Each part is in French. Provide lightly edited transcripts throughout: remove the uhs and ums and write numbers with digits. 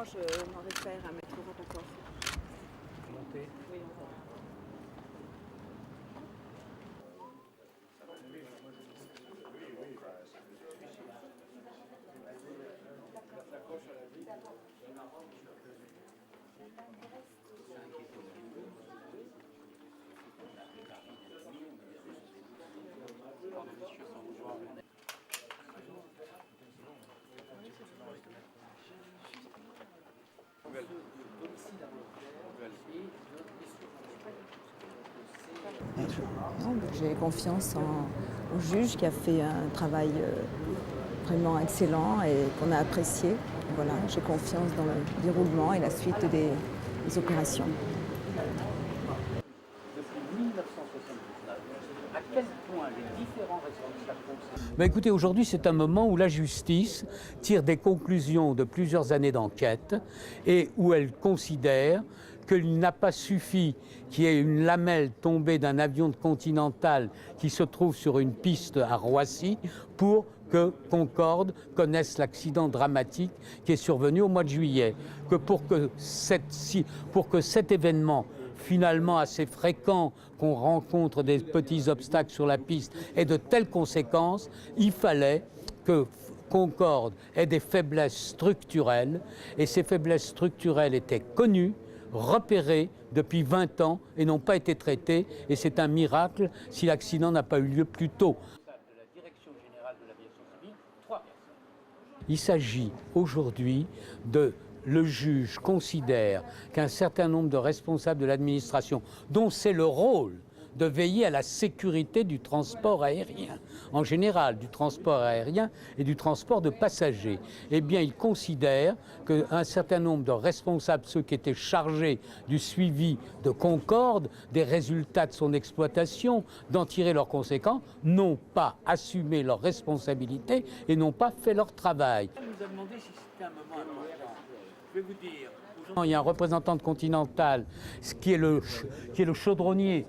Normalement, je m'en réfère à Maître Rapaport. Montez. Oui, on va. J'ai confiance au juge qui a fait un travail vraiment excellent et qu'on a apprécié. Voilà, j'ai confiance dans le déroulement et la suite des opérations. Depuis 1979, à quel point les différents responsables... Écoutez, aujourd'hui, c'est un moment où la justice tire des conclusions de plusieurs années d'enquête et où elle considère qu'il n'a pas suffi qu'il y ait une lamelle tombée d'un avion de Continental qui se trouve sur une piste à Roissy pour que Concorde connaisse l'accident dramatique qui est survenu au mois de juillet. Que pour que cet événement finalement assez fréquent qu'on rencontre des petits obstacles sur la piste ait de telles conséquences, il fallait que Concorde ait des faiblesses structurelles et ces faiblesses structurelles étaient connues, repérées depuis 20 ans et n'ont pas été traitées et c'est un miracle si l'accident n'a pas eu lieu plus tôt. Il s'agit aujourd'hui de... Le juge considère qu'un certain nombre de responsables de l'administration, dont c'est le rôle de veiller à la sécurité du transport aérien, en général du transport aérien et du transport de passagers, eh bien il considère qu'un certain nombre de responsables, ceux qui étaient chargés du suivi de Concorde, des résultats de son exploitation, d'en tirer leurs conséquences, n'ont pas assumé leurs responsabilités et n'ont pas fait leur travail. On nous a demandé si c'était un moment important. Je vais vous dire. Il y a un représentant de Continental, qui est le chaudronnier,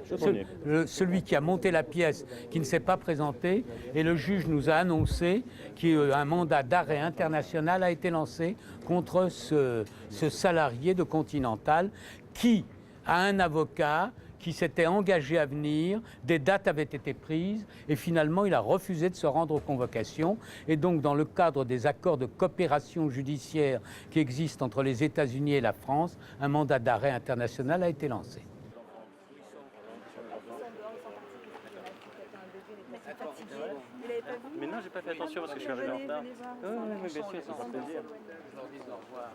celui qui a monté la pièce, qui ne s'est pas présenté, et le juge nous a annoncé qu'un mandat d'arrêt international a été lancé contre ce salarié de Continental qui a un avocat qui s'était engagé à venir, des dates avaient été prises et finalement il a refusé de se rendre aux convocations. Et donc dans le cadre des accords de coopération judiciaire qui existent entre les États-Unis et la France, un mandat d'arrêt international a été lancé. Mais non, j'ai pas fait attention parce que je suis arrivé en retard. Oui, bien sûr, ça fait plaisir. Je leur dis au revoir.